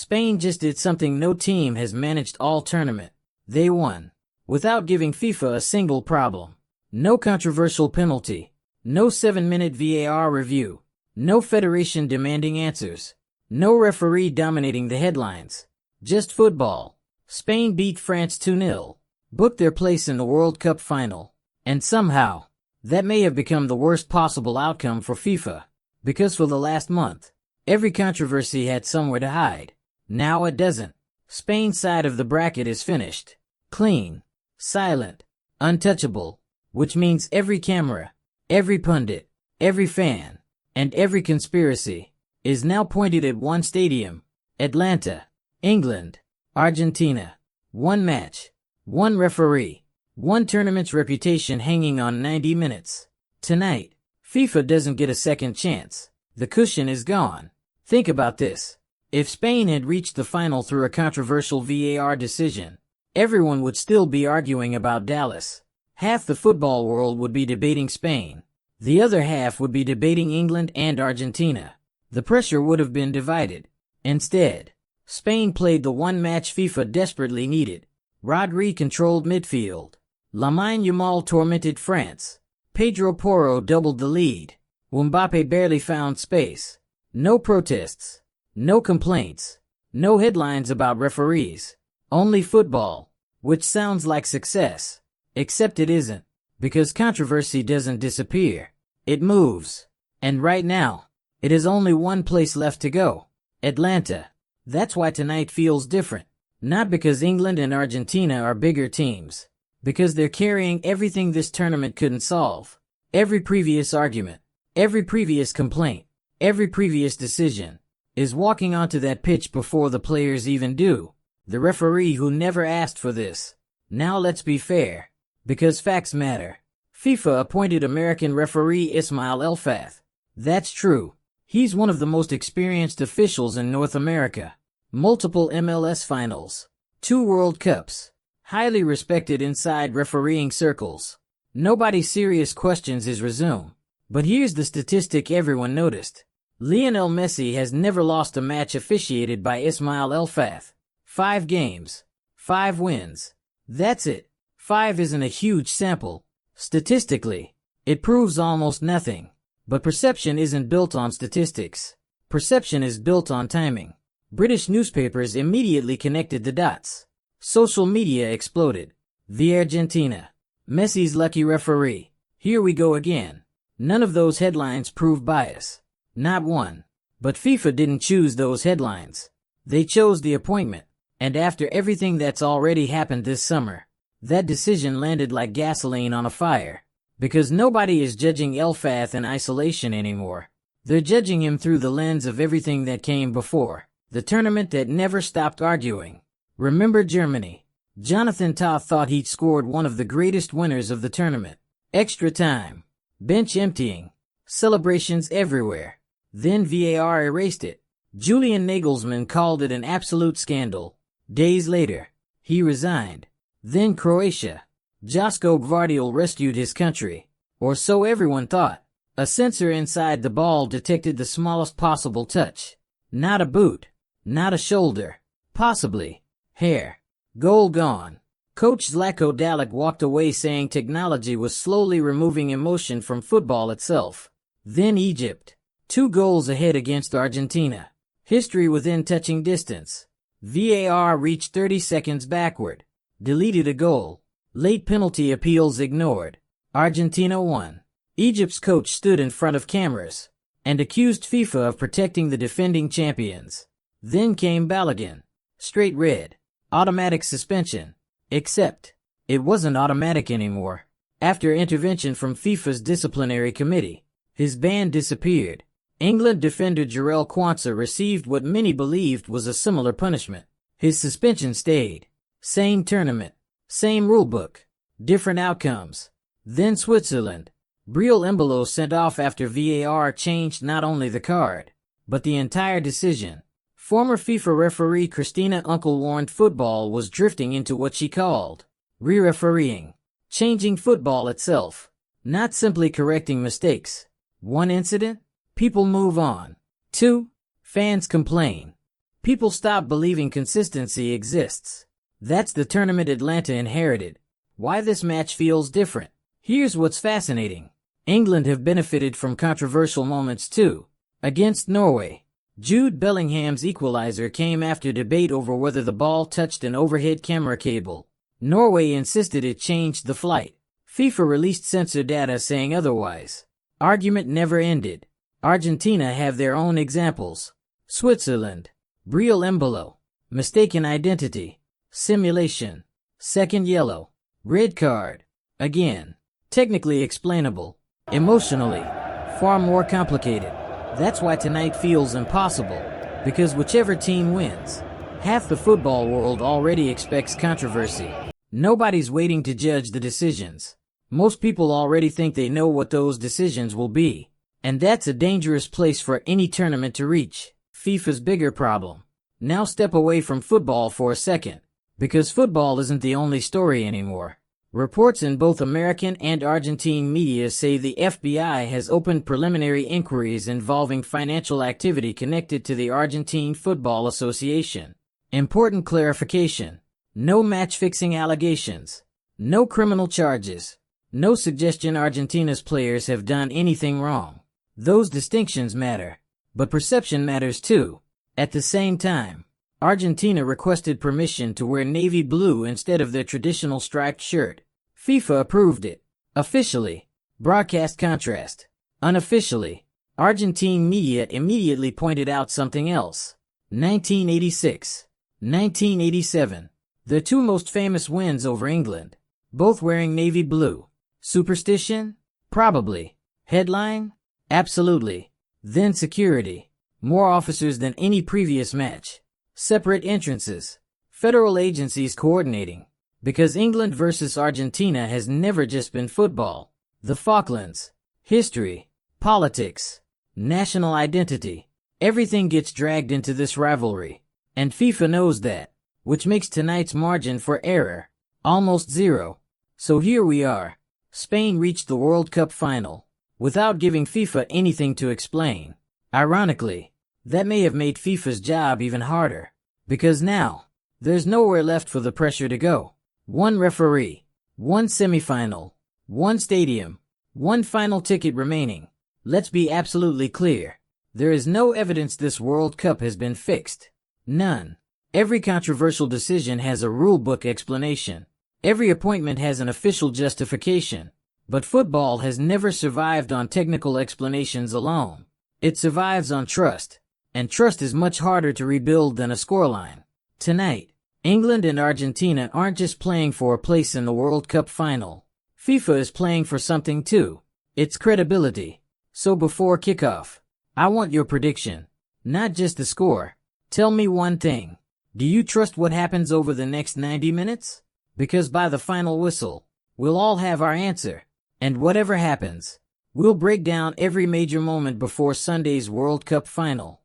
Spain just did something no team has managed all tournament. They won. Without giving FIFA a single problem. No controversial penalty. No 7-minute VAR review. No federation demanding answers. No referee dominating the headlines. Just football. Spain beat France 2-0. Booked their place in the World Cup final. And somehow, that may have become the worst possible outcome for FIFA. Because for the last month, every controversy had somewhere to hide. Now it doesn't. Spain's side of the bracket is finished. Clean. Silent. Untouchable. Which means every camera, every pundit, every fan, and every conspiracy is now pointed at one stadium. Atlanta. England. Argentina. One match. One referee. One tournament's reputation hanging on 90 minutes. Tonight, FIFA doesn't get a second chance. The cushion is gone. Think about this. If Spain had reached the final through a controversial VAR decision, everyone would still be arguing about Dallas. Half the football world would be debating Spain. The other half would be debating England and Argentina. The pressure would have been divided. Instead, Spain played the one match FIFA desperately needed. Rodri controlled midfield. Lamine Yamal tormented France. Pedro Porro doubled the lead. Mbappe barely found space. No protests. No complaints. No headlines about referees. Only football. Which sounds like success. Except it isn't. Because controversy doesn't disappear. It moves. And right now, it is only one place left to go. Atlanta. That's why tonight feels different. Not because England and Argentina are bigger teams. Because they're carrying everything this tournament couldn't solve. Every previous argument. Every previous complaint. Every previous decision. Is walking onto that pitch before the players even do. The referee who never asked for this. Now let's be fair. Because facts matter. FIFA appointed American referee Ismail Elfath. That's true. He's one of the most experienced officials in North America. Multiple MLS finals. 2 World Cups. Highly respected inside refereeing circles. Nobody serious questions his resume. But here's the statistic everyone noticed. Lionel Messi has never lost a match officiated by Ismail Elfath. 5 games. 5 wins. That's it. 5 isn't a huge sample. Statistically, it proves almost nothing. But perception isn't built on statistics. Perception is built on timing. British newspapers immediately connected the dots. Social media exploded. The Argentina. Messi's lucky referee. Here we go again. None of those headlines prove bias. Not one. But FIFA didn't choose those headlines. They chose the appointment. And after everything that's already happened this summer, that decision landed like gasoline on a fire. Because nobody is judging Elfath in isolation anymore. They're judging him through the lens of everything that came before. The tournament that never stopped arguing. Remember Germany. Jonathan Tah thought he'd scored one of the greatest winners of the tournament. Extra time. Bench emptying. Celebrations everywhere. Then VAR erased it. Julian Nagelsmann called it an absolute scandal. Days later, he resigned. Then Croatia. Josko Gvardiol rescued his country. Or so everyone thought. A sensor inside the ball detected the smallest possible touch. Not a boot. Not a shoulder. Possibly. Hair. Goal gone. Coach Zlatko Dalic walked away saying technology was slowly removing emotion from football itself. Then Egypt. 2 goals ahead against Argentina. History within touching distance. VAR reached 30 seconds backward. Deleted a goal. Late penalty appeals ignored. Argentina won. Egypt's coach stood in front of cameras and accused FIFA of protecting the defending champions. Then came Balogun. Straight red. Automatic suspension. Except, it wasn't automatic anymore. After intervention from FIFA's disciplinary committee, his ban disappeared. England defender Jarell Quansah received what many believed was a similar punishment. His suspension stayed. Same tournament. Same rulebook. Different outcomes. Then Switzerland. Briel Embolo sent off after VAR changed not only the card, but the entire decision. Former FIFA referee Christina Unkel warned football was drifting into what she called re-refereeing. Changing football itself. Not simply correcting mistakes. 1 incident? People move on. 2. Fans complain. People stop believing consistency exists. That's the tournament Atlanta inherited. Why this match feels different. Here's what's fascinating. England have benefited from controversial moments too. Against Norway, Jude Bellingham's equalizer came after debate over whether the ball touched an overhead camera cable. Norway insisted it changed the flight. FIFA released censor data saying otherwise. Argument never ended. Argentina have their own examples. Switzerland, Briel Embolo, mistaken identity, simulation, second yellow, red card, again, technically explainable, emotionally, far more complicated. That's why tonight feels impossible, because whichever team wins, half the football world already expects controversy. Nobody's waiting to judge the decisions. Most people already think they know what those decisions will be. And that's a dangerous place for any tournament to reach. FIFA's bigger problem. Now step away from football for a second. Because football isn't the only story anymore. Reports in both American and Argentine media say the FBI has opened preliminary inquiries involving financial activity connected to the Argentine Football Association. Important clarification. No match-fixing allegations. No criminal charges. No suggestion Argentina's players have done anything wrong. Those distinctions matter. But perception matters too. At the same time, Argentina requested permission to wear navy blue instead of their traditional striped shirt. FIFA approved it. Officially, broadcast contrast. Unofficially, Argentine media immediately pointed out something else. 1986, 1987. The two most famous wins over England. Both wearing navy blue. Superstition? Probably. Headline? Absolutely. Then security. More officers than any previous match. Separate entrances. Federal agencies coordinating. Because England versus Argentina has never just been football. The Falklands. History. Politics. National identity. Everything gets dragged into this rivalry. And FIFA knows that. Which makes tonight's margin for error almost zero. So here we are. Spain reached the World Cup final without giving FIFA anything to explain. Ironically, that may have made FIFA's job even harder. Because now, there's nowhere left for the pressure to go. One referee, one semifinal, one stadium, one final ticket remaining. Let's be absolutely clear. There is no evidence this World Cup has been fixed. None. Every controversial decision has a rulebook explanation. Every appointment has an official justification. But football has never survived on technical explanations alone. It survives on trust. And trust is much harder to rebuild than a scoreline. Tonight, England and Argentina aren't just playing for a place in the World Cup final. FIFA is playing for something too. It's credibility. So before kickoff, I want your prediction. Not just the score. Tell me one thing. Do you trust what happens over the next 90 minutes? Because by the final whistle, we'll all have our answer. And whatever happens, we'll break down every major moment before Sunday's World Cup final.